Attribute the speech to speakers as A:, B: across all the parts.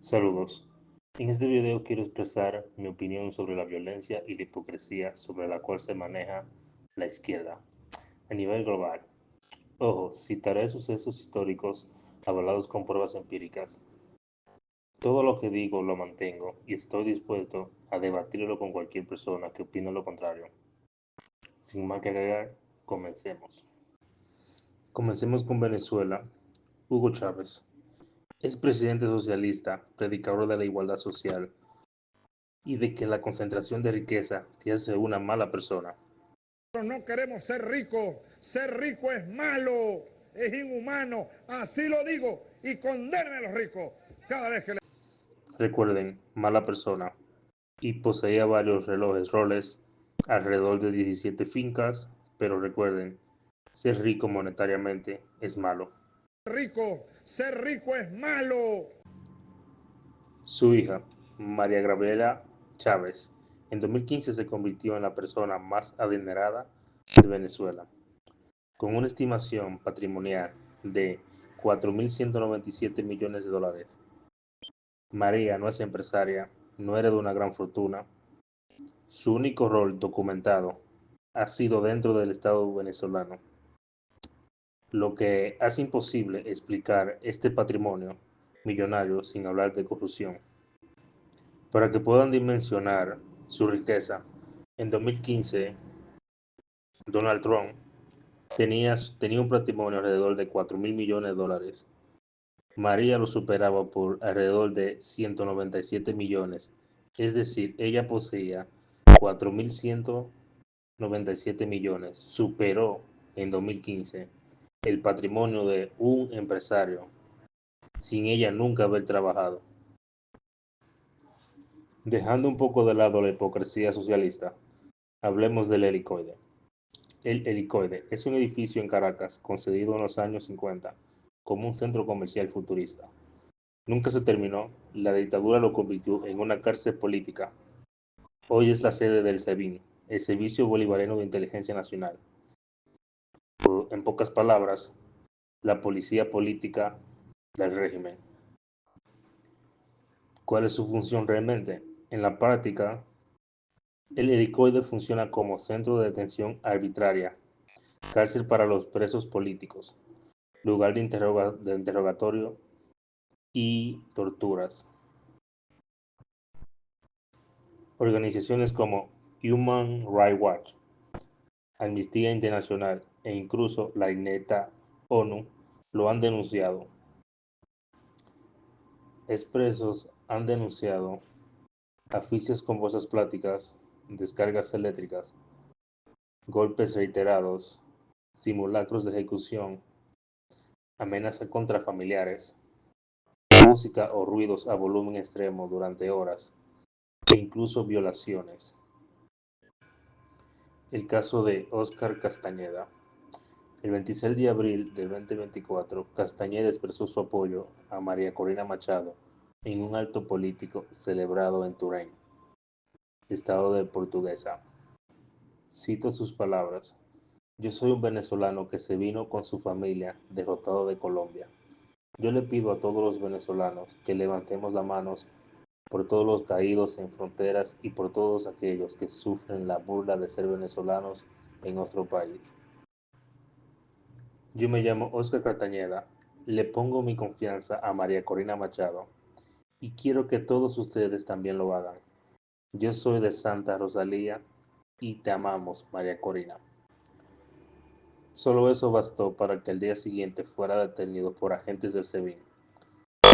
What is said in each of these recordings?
A: Saludos. En este video quiero expresar mi opinión sobre la violencia y la hipocresía sobre la cual se maneja la izquierda a nivel global. Ojo, citaré sucesos históricos avalados con pruebas empíricas. Todo lo que digo lo mantengo y estoy dispuesto a debatirlo con cualquier persona que opine lo contrario. Sin más que agregar, comencemos. Comencemos con Venezuela. Hugo Chávez es presidente socialista, predicador de la igualdad social y de que la concentración de riqueza te hace una mala persona.
B: No queremos ser rico es malo, es inhumano, así lo digo y condeno a los ricos cada vez que le...
A: Recuerden, mala persona. Y poseía varios relojes Rolex, alrededor de 17 fincas, pero recuerden, ser rico monetariamente es malo.
B: Ser rico es malo.
A: Su hija, María Gabriela Chávez, en 2015 se convirtió en la persona más adinerada de Venezuela, con una estimación patrimonial de 4.197 millones de dólares. María no es empresaria, no hereda una gran fortuna. Su único rol documentado ha sido dentro del Estado venezolano, lo que hace imposible explicar este patrimonio millonario sin hablar de corrupción. Para que puedan dimensionar su riqueza, en 2015 Donald Trump tenía un patrimonio alrededor de 4.000 millones de dólares. María lo superaba por alrededor de 197 millones, es decir, ella poseía 4.197 millones, superó en 2015 el patrimonio de un empresario, sin ella nunca haber trabajado. Dejando un poco de lado la hipocresía socialista, hablemos del Helicoide. El Helicoide es un edificio en Caracas concebido en los años 50 como un centro comercial futurista. Nunca se terminó, la dictadura lo convirtió en una cárcel política. Hoy es la sede del SEBIN, el Servicio Bolivariano de Inteligencia Nacional. En pocas palabras, la policía política del régimen. ¿Cuál es su función realmente? En la práctica, el Helicoide funciona como centro de detención arbitraria, cárcel para los presos políticos, lugar de interrogatorio y torturas. Organizaciones como Human Rights Watch, Amnistía Internacional e incluso la neta ONU lo han denunciado. Expresos han denunciado asfixias con bolsas plásticas, descargas eléctricas, golpes reiterados, simulacros de ejecución, amenaza contra familiares, música o ruidos a volumen extremo durante horas e incluso violaciones. El caso de Óscar Castañeda. El 26 de abril del 2024, Castañeda expresó su apoyo a María Corina Machado en un acto político celebrado en Turén, estado de Portuguesa. Cito sus palabras: "Yo soy un venezolano que se vino con su familia derrotado de Colombia. Yo le pido a todos los venezolanos que levantemos las manos por todos los caídos en fronteras y por todos aquellos que sufren la burla de ser venezolanos en nuestro país. Yo me llamo Óscar Castañeda, le pongo mi confianza a María Corina Machado y quiero que todos ustedes también lo hagan. Yo soy de Santa Rosalía y te amamos, María Corina". Solo eso bastó para que al día siguiente fuera detenido por agentes del SEBIN.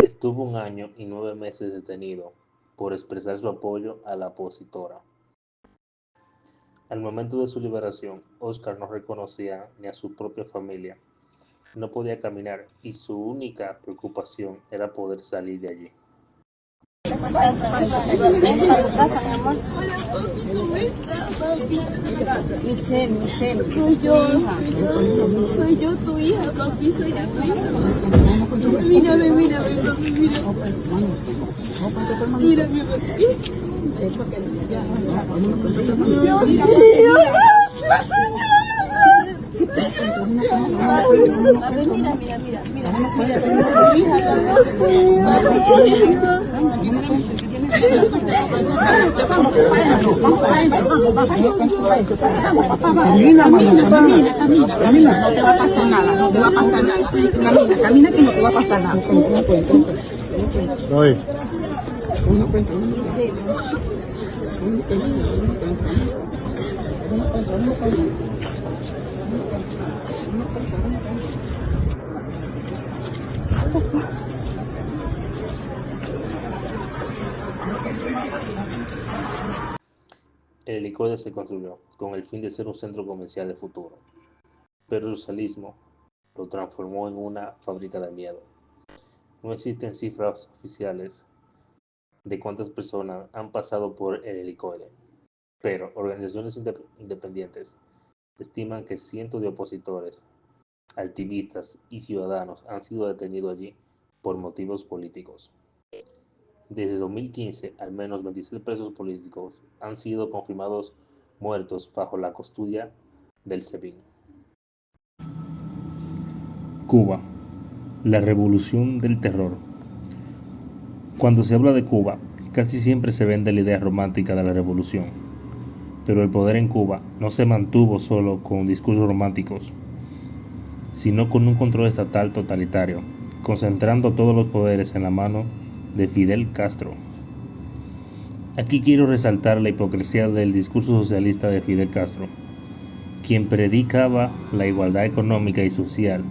A: Estuvo 1 año y 9 meses detenido por expresar su apoyo a la opositora. Al momento de su liberación, Óscar no reconocía ni a su propia familia, no podía caminar y su única preocupación era poder salir de allí.
C: Michelle, soy yo tu hija, papi, soy yo tu hija. Mírame, papi, mira. Mira mi papi. Papi, mira, mira, mira, mira,
D: Camina, no te va a pasar nada, no te va a pasar nada. Camina que no te va a pasar nada.
B: Voy.
A: El helicoide se construyó con el fin de ser un centro comercial del futuro, pero el socialismo lo transformó en una fábrica de miedo. No existen cifras oficiales de cuántas personas han pasado por el helicoide, pero organizaciones independientes estiman que cientos de opositores, activistas y ciudadanos han sido detenidos allí por motivos políticos. Desde 2015, al menos 26 presos políticos han sido confirmados muertos bajo la custodia del SEBIN. Cuba, la revolución del terror. Cuando se habla de Cuba, casi siempre se vende la idea romántica de la revolución, pero el poder en Cuba no se mantuvo solo con discursos románticos, sino con un control estatal totalitario, concentrando todos los poderes en la mano de Fidel Castro. Aquí quiero resaltar la hipocresía del discurso socialista de Fidel Castro, quien predicaba la igualdad económica y social,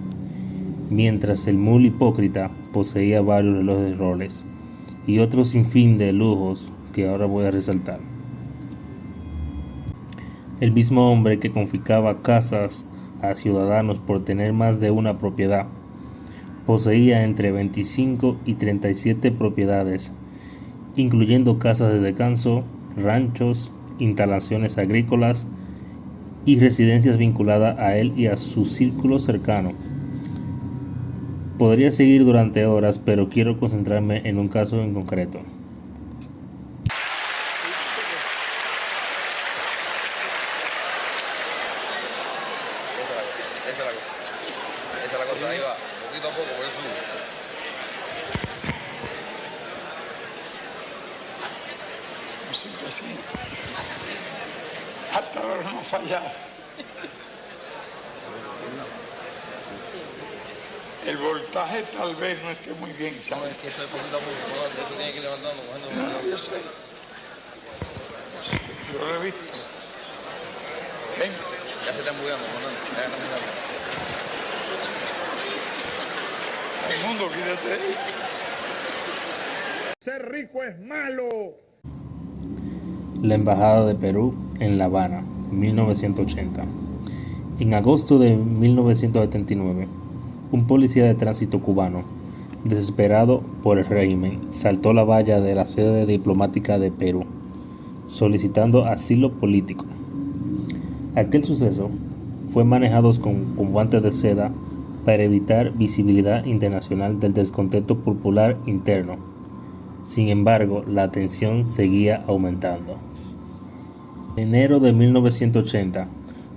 A: mientras el muy hipócrita poseía varios relojes de Rolex y otro sinfín de lujos que ahora voy a resaltar. El mismo hombre que confiscaba casas a ciudadanos por tener más de una propiedad, poseía entre 25 y 37 propiedades, incluyendo casas de descanso, ranchos, instalaciones agrícolas y residencias vinculadas a él y a su círculo cercano. Podría seguir durante horas, pero quiero concentrarme en un caso en concreto.
E: Esa es la cosa, ahí va, poquito a poco, por eso.
F: Siempre así. Hasta ahora no ha fallado. El voltaje tal vez no esté muy bien,
E: No,
F: ¿sabes?
E: es que eso es poquito a poco, eso tiene que ir levantando, cogiendo.
F: No, yo sé. Yo lo he visto. Ven,
E: Ya se está embullando, comandante. Ya está embullando.
F: el mundo, olvídate de él.
B: Ser rico es malo.
A: La Embajada de Perú en La Habana, 1980. En agosto de 1979, un policía de tránsito cubano, desesperado por el régimen, saltó la valla de la sede diplomática de Perú, solicitando asilo político. Aquel suceso fue manejado con guantes de seda para evitar visibilidad internacional del descontento popular interno. Sin embargo, la tensión seguía aumentando. En enero de 1980,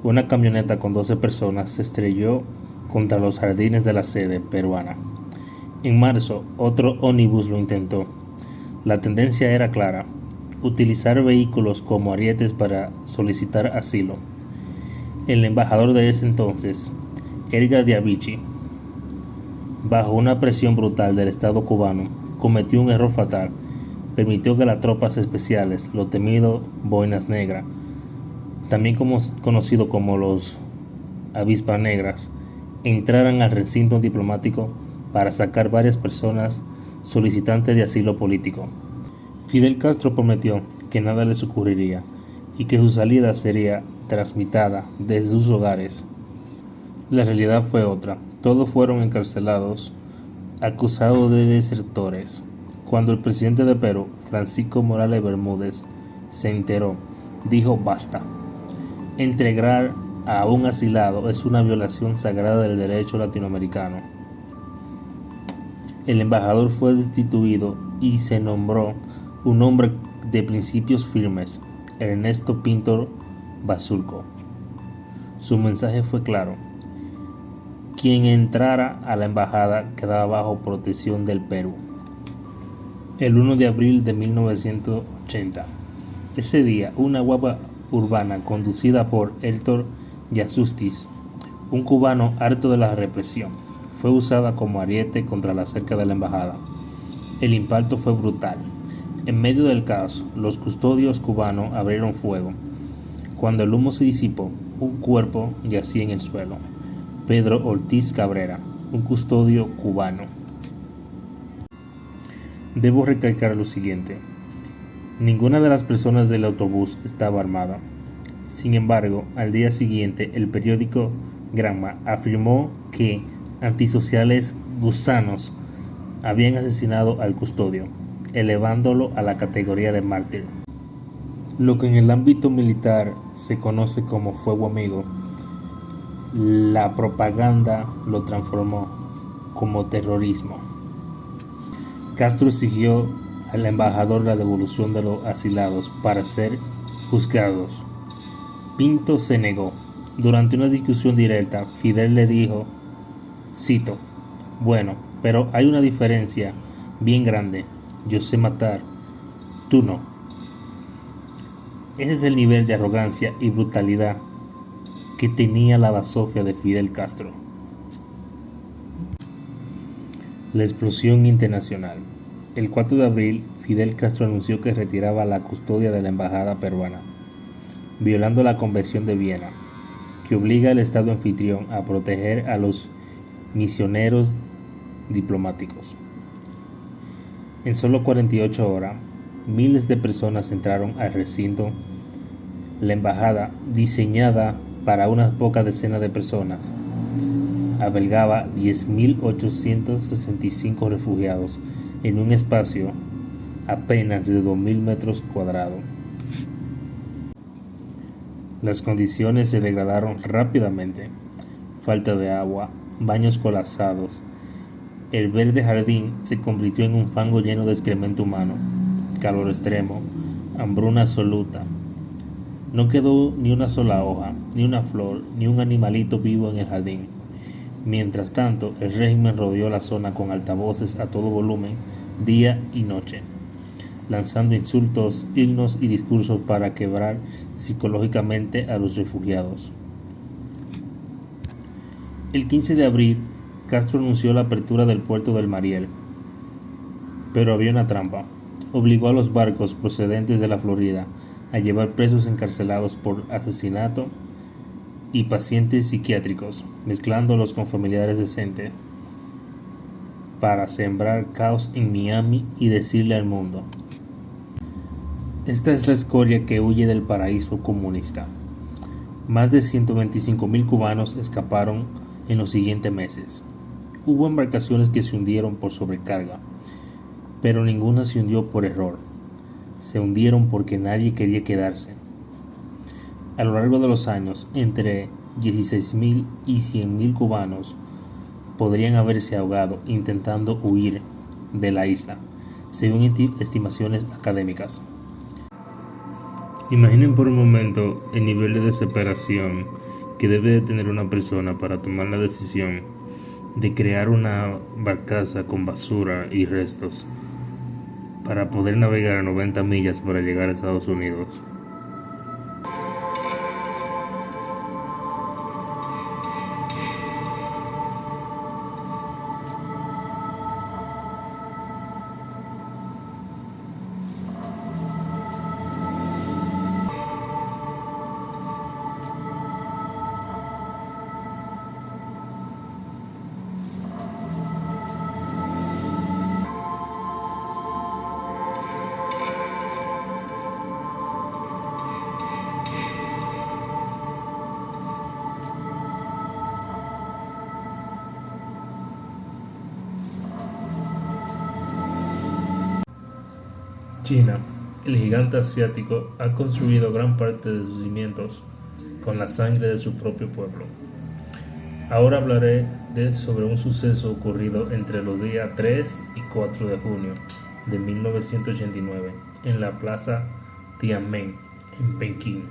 A: una camioneta con 12 personas se estrelló contra los jardines de la sede peruana. En marzo, otro ómnibus lo intentó. La tendencia era clara: utilizar vehículos como arietes para solicitar asilo. El embajador de ese entonces, Edgar Diabichi, bajo una presión brutal del Estado cubano, cometió un error fatal. Permitió que las tropas especiales, los temidos boinas negras, también conocidos como los avispas negras, entraran al recinto diplomático para sacar varias personas solicitantes de asilo político. Fidel Castro prometió que nada les ocurriría y que su salida sería transmitida desde sus hogares. La realidad fue otra. Todos fueron encarcelados, acusados de desertores. Cuando el presidente de Perú, Francisco Morales Bermúdez, se enteró, dijo: basta. Entregar a un asilado es una violación sagrada del derecho latinoamericano. El embajador fue destituido y se nombró un hombre de principios firmes, Ernesto Pinto Basurco. Su mensaje fue claro: Quien entrara a la embajada quedaba bajo protección del Perú. El 1 de abril de 1980. Ese día, una guagua urbana conducida por Héctor Yasustis, un cubano harto de la represión, fue usada como ariete contra la cerca de la embajada. El impacto fue brutal. En medio del caos, los custodios cubanos abrieron fuego. Cuando el humo se disipó, un cuerpo yacía en el suelo. Pedro Ortiz Cabrera, un custodio cubano. Debo recalcar lo siguiente: ninguna de las personas del autobús estaba armada. Sin embargo, al día siguiente, el periódico Granma afirmó que antisociales gusanos habían asesinado al custodio, elevándolo a la categoría de mártir. Lo que en el ámbito militar se conoce como fuego amigo, la propaganda lo transformó como terrorismo. Castro exigió al embajador la devolución de los asilados para ser juzgados. Pinto se negó. Durante una discusión directa, Fidel le dijo, cito, bueno, pero hay una diferencia bien grande. Yo sé matar, tú no. Ese es el nivel de arrogancia y brutalidad que tenía la basofia de Fidel Castro. La explosión internacional. El 4 de abril, Fidel Castro anunció que retiraba la custodia de la embajada peruana, violando la Convención de Viena, que obliga al Estado anfitrión a proteger a los misioneros diplomáticos. En solo 48 horas, miles de personas entraron al recinto. La embajada, diseñada para unas pocas decenas de personas, albergaba 10.865 refugiados en un espacio apenas de 2.000 metros cuadrados. Las condiciones se degradaron rápidamente: falta de agua, baños colapsados. El verde jardín se convirtió en un fango lleno de excremento humano, calor extremo, hambruna absoluta. No quedó ni una sola hoja, ni una flor, ni un animalito vivo en el jardín. Mientras tanto, el régimen rodeó la zona con altavoces a todo volumen, día y noche, lanzando insultos, himnos y discursos para quebrar psicológicamente a los refugiados. El 15 de abril, Castro anunció la apertura del puerto del Mariel, pero había una trampa. Obligó a los barcos procedentes de la Florida a llevar presos encarcelados por asesinato y pacientes psiquiátricos, mezclándolos con familiares decentes, para sembrar caos en Miami y decirle al mundo: esta es la escoria que huye del paraíso comunista. Más de 125.000 cubanos escaparon en los siguientes meses. Hubo embarcaciones que se hundieron por sobrecarga, pero ninguna se hundió por error. Se hundieron porque nadie quería quedarse. A lo largo de los años, entre 16.000 y 100.000 cubanos podrían haberse ahogado intentando huir de la isla, según estimaciones académicas. Imaginen por un momento el nivel de desesperación que debe de tener una persona para tomar la decisión de crear una barcaza con basura y restos para poder navegar 90 millas para llegar a Estados Unidos. China, el gigante asiático, ha construido gran parte de sus cimientos con la sangre de su propio pueblo. Ahora hablaré sobre un suceso ocurrido entre los días 3 y 4 de junio de 1989 en la plaza Tiananmen, en Pekín.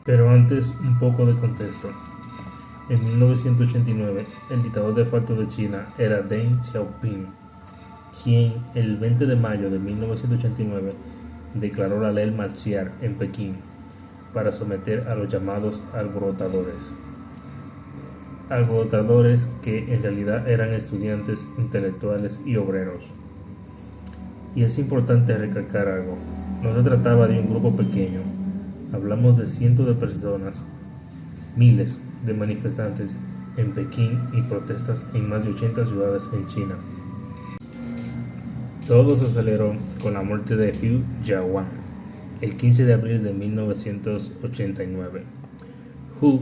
A: Pero antes, un poco de contexto. En 1989, el dictador de facto de China era Deng Xiaoping, quien el 20 de mayo de 1989 declaró la ley marcial en Pekín para someter a los llamados alborotadores. Alborotadores que en realidad eran estudiantes, intelectuales y obreros. Y es importante recalcar algo, no se trataba de un grupo pequeño, hablamos de cientos de personas, miles de manifestantes en Pekín y protestas en más de 80 ciudades en China. Todo se aceleró con la muerte de Hu Jia el 15 de abril de 1989. Hu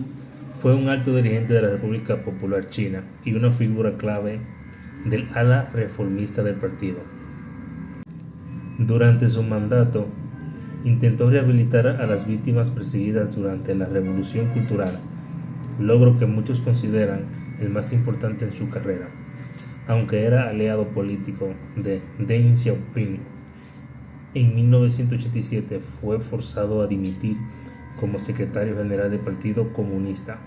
A: fue un alto dirigente de la República Popular China y una figura clave del ala reformista del partido. Durante su mandato, intentó rehabilitar a las víctimas perseguidas durante la Revolución Cultural, logro que muchos consideran el más importante en su carrera. Aunque era aliado político de Deng Xiaoping, en 1987 fue forzado a dimitir como secretario general del Partido Comunista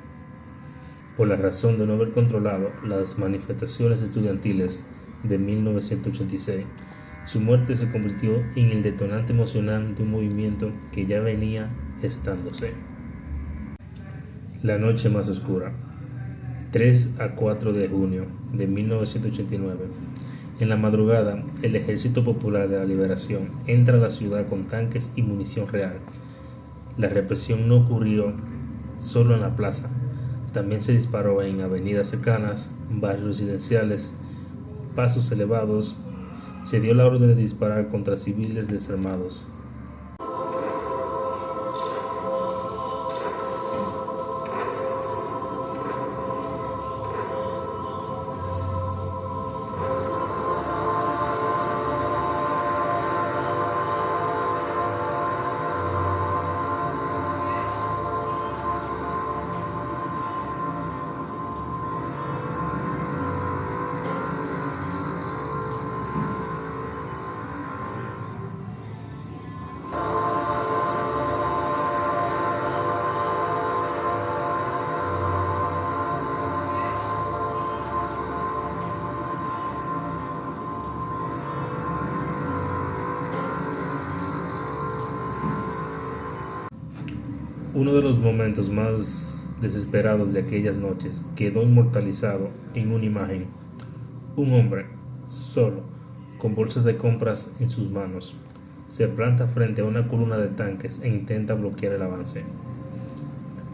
A: por la razón de no haber controlado las manifestaciones estudiantiles de 1986. Su muerte se convirtió en el detonante emocional de un movimiento que ya venía gestándose. La noche más oscura, 3 a 4 de junio de 1989. En la madrugada, el Ejército Popular de la Liberación entra a la ciudad con tanques y munición real. La represión no ocurrió solo en la plaza, también se disparó en avenidas cercanas, barrios residenciales, pasos elevados. Se dio la orden de disparar contra civiles desarmados. Uno de los momentos más desesperados de aquellas noches quedó inmortalizado en una imagen. Un hombre, solo, con bolsas de compras en sus manos, se planta frente a una columna de tanques e intenta bloquear el avance.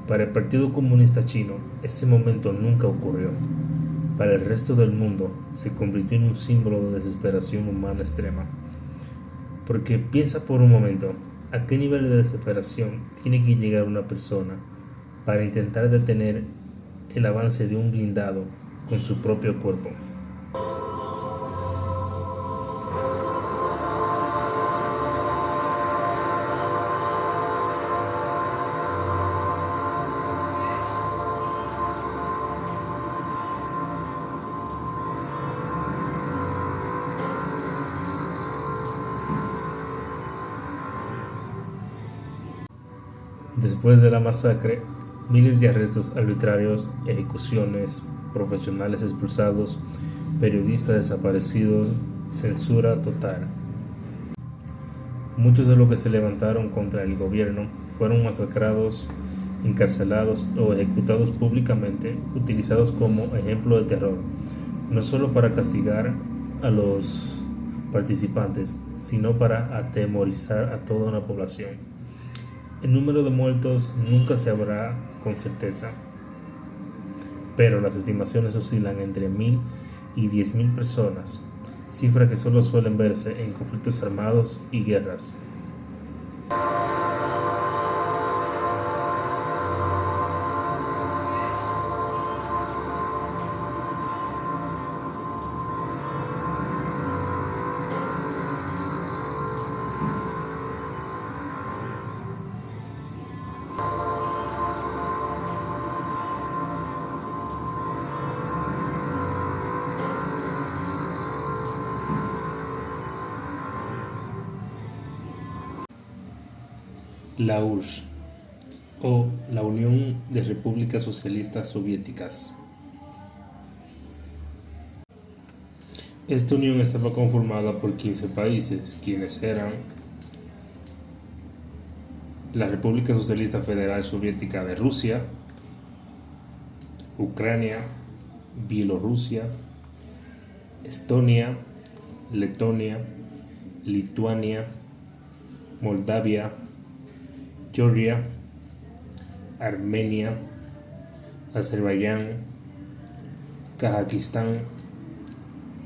A: Para el Partido Comunista Chino, ese momento nunca ocurrió. Para el resto del mundo, se convirtió en un símbolo de desesperación humana extrema. Porque piensa por un momento, ¿a qué nivel de desesperación tiene que llegar una persona para intentar detener el avance de un blindado con su propio cuerpo? Después de la masacre, miles de arrestos arbitrarios, ejecuciones, profesionales expulsados, periodistas desaparecidos, censura total. Muchos de los que se levantaron contra el gobierno fueron masacrados, encarcelados o ejecutados públicamente, utilizados como ejemplo de terror, no solo para castigar a los participantes, sino para atemorizar a toda una población. El número de muertos nunca se sabrá con certeza, pero las estimaciones oscilan entre 1.000 y 10.000 personas, cifras que solo suelen verse en conflictos armados y guerras. La URSS, o la Unión de Repúblicas Socialistas Soviéticas. Esta unión estaba conformada por 15 países, quienes eran la República Socialista Federal Soviética de Rusia, Ucrania, Bielorrusia, Estonia, Letonia, Lituania, Moldavia, Georgia, Armenia, Azerbaiyán, Kazajistán,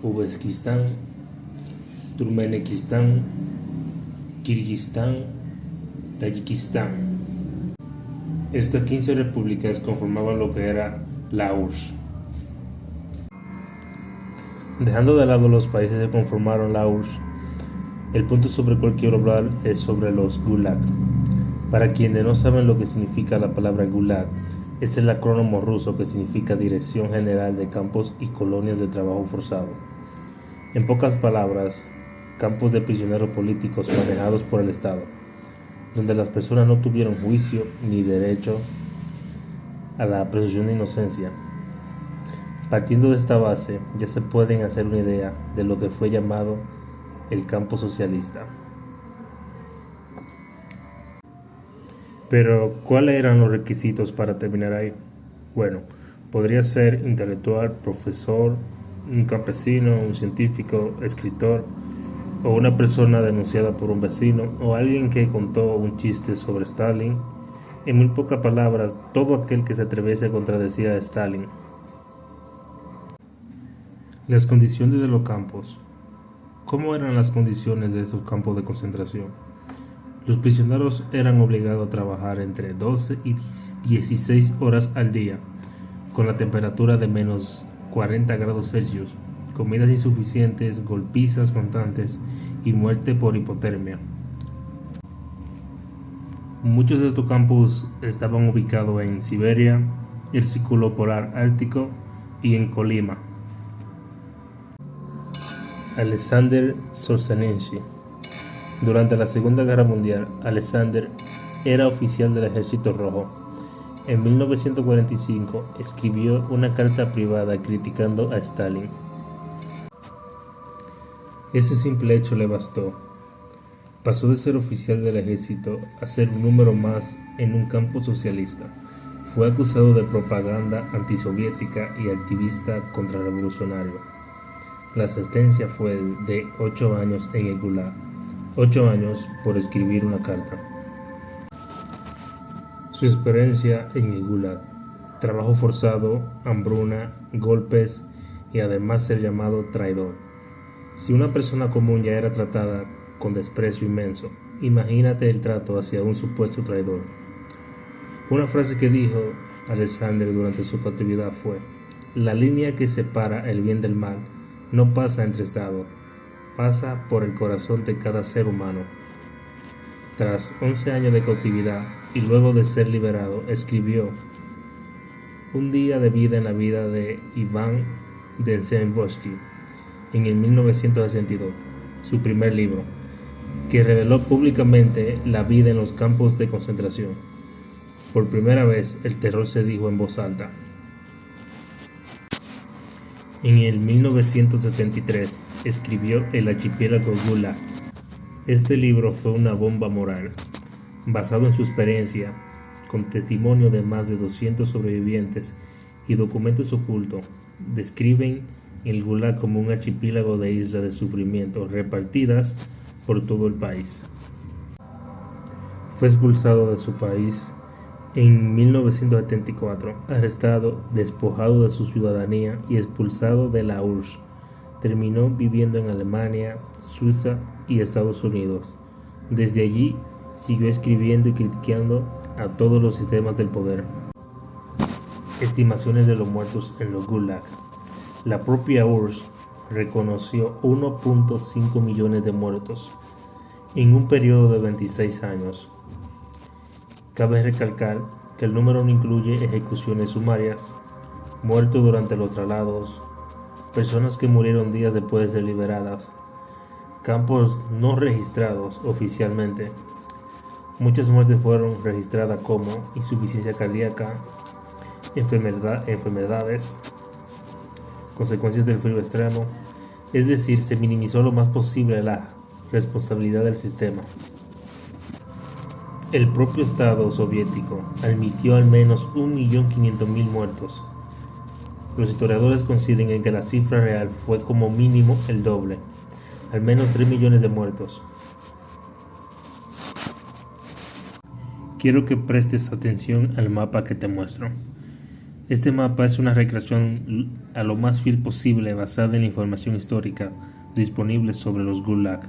A: Uzbekistán, Turkmenistán, Kirguistán, Tayikistán. Estas 15 repúblicas conformaban lo que era la URSS. Dejando de lado los países que conformaron la URSS, el punto sobre el cual quiero hablar es sobre los Gulag. Para quienes no saben lo que significa la palabra Gulag, es el acrónimo ruso que significa Dirección General de Campos y Colonias de Trabajo Forzado. En pocas palabras, campos de prisioneros políticos manejados por el Estado, donde las personas no tuvieron juicio ni derecho a la presunción de inocencia. Partiendo de esta base, ya se pueden hacer una idea de lo que fue llamado el campo socialista. Pero, ¿cuáles eran los requisitos para terminar ahí? Bueno, podría ser intelectual, profesor, un campesino, un científico, escritor, o una persona denunciada por un vecino, o alguien que contó un chiste sobre Stalin. En muy pocas palabras, todo aquel que se atreviese a contradecir a Stalin. Las condiciones de los campos. ¿Cómo eran las condiciones de estos campos de concentración? Los prisioneros eran obligados a trabajar entre 12 y 16 horas al día, con la temperatura de menos 40 grados Celsius, comidas insuficientes, golpizas constantes y muerte por hipotermia. Muchos de estos campos estaban ubicados en Siberia, el Círculo Polar Ártico y en Colima. Alexander Solzhenitsyn. Durante la Segunda Guerra Mundial, Alexander era oficial del Ejército Rojo. En 1945 escribió una carta privada criticando a Stalin. Ese simple hecho le bastó. Pasó de ser oficial del ejército a ser un número más en un campo socialista. Fue acusado de propaganda antisoviética y activista contrarrevolucionario. La sentencia fue de 8 años en el Gulag. 8 años por escribir una carta. Su experiencia en el Gulag: trabajo forzado, hambruna, golpes y además ser llamado traidor. Si una persona común ya era tratada con desprecio inmenso, imagínate el trato hacia un supuesto traidor. Una frase que dijo Alexander durante su cautividad fue: la línea que separa el bien del mal no pasa entre estados, pasa por el corazón de cada ser humano. Tras 11 años de cautividad y luego de ser liberado, escribió Un día de vida en la vida de Iván Densenovsky en el 1962, su primer libro, que reveló públicamente la vida en los campos de concentración. Por primera vez, el terror se dijo en voz alta. En el 1973 escribió El archipiélago Gulag. Este libro fue una bomba moral, basado en su experiencia, con testimonio de más de 200 sobrevivientes y documentos ocultos. Describen el Gulag como un archipiélago de islas de sufrimiento repartidas por todo el país. Fue expulsado de su país en 1974, arrestado, despojado de su ciudadanía y expulsado de la URSS. Terminó viviendo en Alemania, Suiza y Estados Unidos. Desde allí siguió escribiendo y criticando a todos los sistemas del poder. Estimaciones de los muertos en los Gulag. La propia URSS reconoció 1.5 millones de muertos en un periodo de 26 años. Cabe recalcar que el número no incluye ejecuciones sumarias, muertos durante los traslados, personas que murieron días después de ser liberadas, campos no registrados oficialmente, Muchas muertes fueron registradas como insuficiencia cardíaca, enfermedades, consecuencias del frío extremo, es decir, se minimizó lo más posible la responsabilidad del sistema. El propio Estado soviético admitió al menos 1.500.000 muertos. Los historiadores coinciden en que la cifra real fue como mínimo el doble, al menos 3 millones de muertos. Quiero que prestes atención al mapa que te muestro. Este mapa es una recreación a lo más fiel posible basada en la información histórica disponible sobre los Gulag,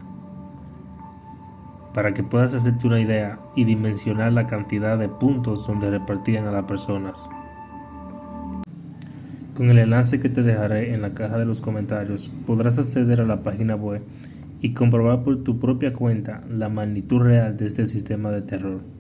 A: para que puedas hacerte una idea y dimensionar la cantidad de puntos donde repartían a las personas. Con el enlace que te dejaré en la caja de los comentarios podrás acceder a la página web y comprobar por tu propia cuenta la magnitud real de este sistema de terror.